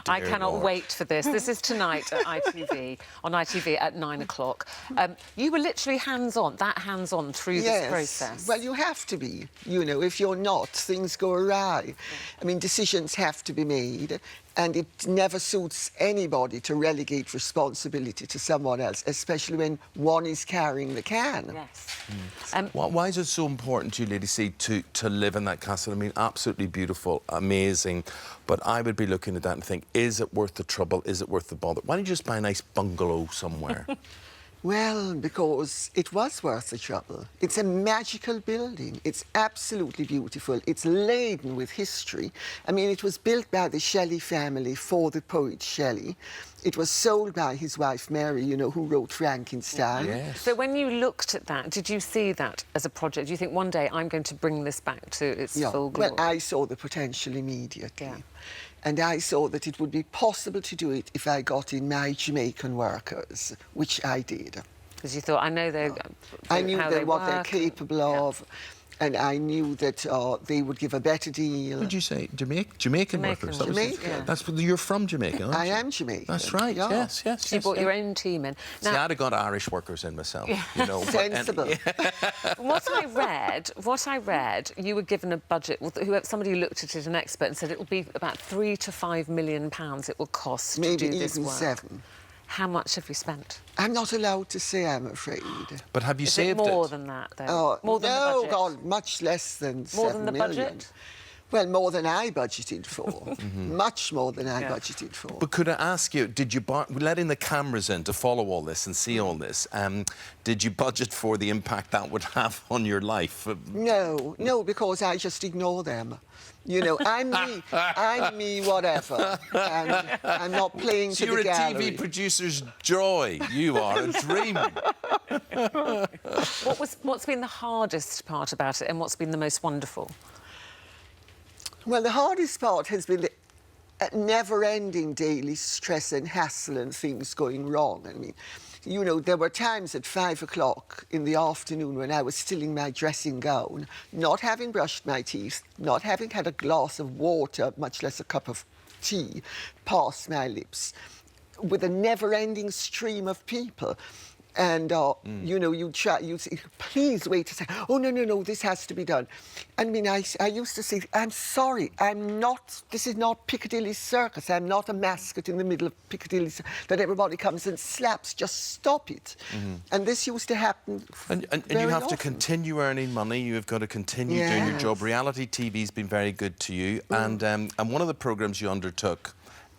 I cannot wait for this. This is tonight at ITV, on ITV at 9 o'clock. You were literally hands-on through this process. Well, you have to be. You know, if you're not, things go awry. I mean, decisions have to be made, and it never suits anybody to relegate responsibility to someone else, especially when one is carrying the can. Yes. Why is it so important to you, Lady C, to live in that castle? I mean, absolutely beautiful, amazing. But I would be looking at that and think, is it worth the trouble? Is it worth the bother? Why don't you just buy a nice bungalow somewhere? Well, because it was worth the trouble. It's a magical building. It's absolutely beautiful. It's laden with history. I mean, it was built by the Shelley family for the poet Shelley. It was sold by his wife Mary, you know, who wrote Frankenstein. Yes. So when you looked at that, did you see that as a project? Do you think one day I'm going to bring this back to its full glory? Well, I saw the potential immediately. Yeah. And I saw that it would be possible to do it if I got in my Jamaican workers, which I did. Because you thought, I know I knew what they're capable of, and I knew that they would give a better deal. What did you say? Jamaican workers? Jamaican. You're from Jamaica, aren't you? I am Jamaican. That's right, yes. You brought your own team in. Now, see, I'd have got Irish workers in myself, you know. Sensible. What I read, you were given a budget. Somebody looked at it, an expert, and said it will be about £3 to £5 million it will cost to do this work. Maybe even 7. How much have you spent? I'm not allowed to say, I'm afraid. But have you saved it? More than that, though? More than the budget? No, God, much less than 7 million. More than the budget? Well, more than I budgeted for. Much more than I budgeted for. But could I ask you, did you, letting the cameras in to follow all this and see all this, did you budget for the impact that would have on your life? No, because I just ignore them. You know, I'm me, whatever. And I'm not playing to the gallery. You're a TV producer's joy. You are a dream. What's been the hardest part about it, and what's been the most wonderful? Well, the hardest part has been the never-ending daily stress and hassle and things going wrong. I mean, you know, there were times at 5 o'clock in the afternoon when I was still in my dressing gown, not having brushed my teeth, not having had a glass of water, much less a cup of tea, past my lips, with a never-ending stream of people. And, you know, you say, please wait a second. Oh, no, this has to be done. I mean, I used to say, I'm sorry, this is not Piccadilly Circus. I'm not a mascot in the middle of Piccadilly that everybody comes and slaps. Just stop it. And this used to happen And you have to continue earning money. You've got to continue doing your job. Reality TV's been very good to you. And one of the programmes you undertook,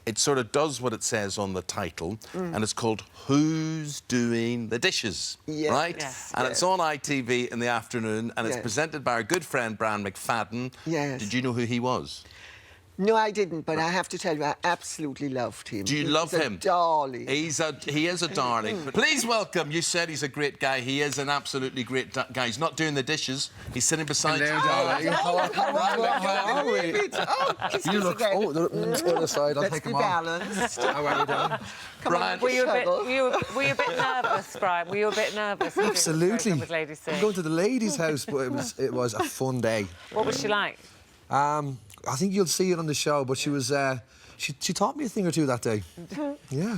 it sort of does what it says on the title, and it's called Who's Doing the Dishes, right? Yes. And it's on ITV in the afternoon, and it's presented by our good friend, Brian McFadden. Yes. Did you know who he was? No, I didn't, but I have to tell you, I absolutely loved him. Do you love him? He's a darling. He is a darling. Please welcome, you said he's a great guy. He is an absolutely great guy. He's not doing the dishes. He's sitting beside you. How are we? You look... Oh, the other side. I'll Let's take be them off. balanced. How are you doing? Brian, Were you a bit nervous, Brian? Were you a bit nervous? Absolutely. With Lady C? I'm going to the ladies' house, but it was a fun day. What was she like? I think you'll see it on the show, but she was... She taught me a thing or two that day. Yeah.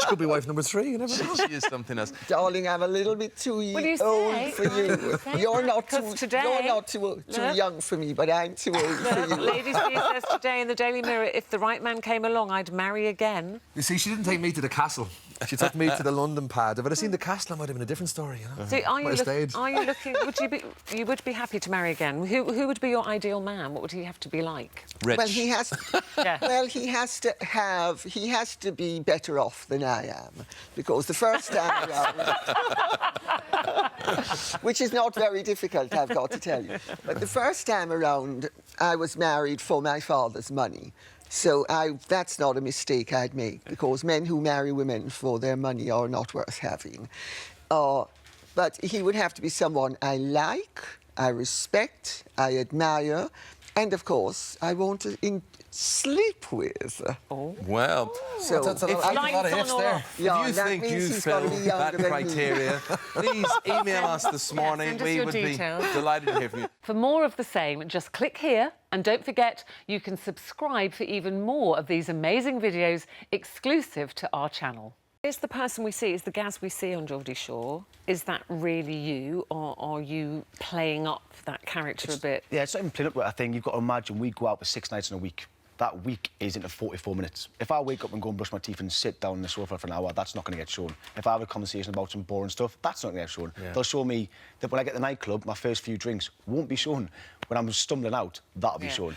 She could be wife number 3, you never know. she is something else. Darling, I'm a little bit too old for you. You're not too young for me, but I'm too old for you. Lady C says today in the Daily Mirror, if the right man came along, I'd marry again. You see, she didn't take me to the castle. She took me to the London pad. If I'd have seen the castle, I might have been a different story, you know. So are you looking... You would be happy to marry again? Who would be your ideal man? What would he have to be like? Rich. Well, he has... Well, he has to be better off than I am, because the first time around, which is not very difficult, I've got to tell you, but the first time around, I was married for my father's money. So that's not a mistake I'd make, because men who marry women for their money are not worth having. But he would have to be someone I like, I respect, I admire, And, of course, I want to sleep with. Well, So, That's a lot of ifs there. yeah, if you that think means you he's gotta fill be younger that than me. criteria, please email us this morning. send us We your would details. be delighted to hear from you. For more of the same, just click here and don't forget you can subscribe for even more of these amazing videos exclusive to our channel. Is the person we see, is the Gaz we see on Geordie Shore, is that really you, or are you playing up that character a bit? Yeah, it's not even playing up with a thing. You've got to imagine we go out for 6 nights in a week. That week is into 44 minutes. If I wake up and go and brush my teeth and sit down on the sofa for an hour, that's not going to get shown. If I have a conversation about some boring stuff, that's not going to get shown. Yeah. They'll show me that when I get to the nightclub, my first few drinks won't be shown. When I'm stumbling out, that'll be shown.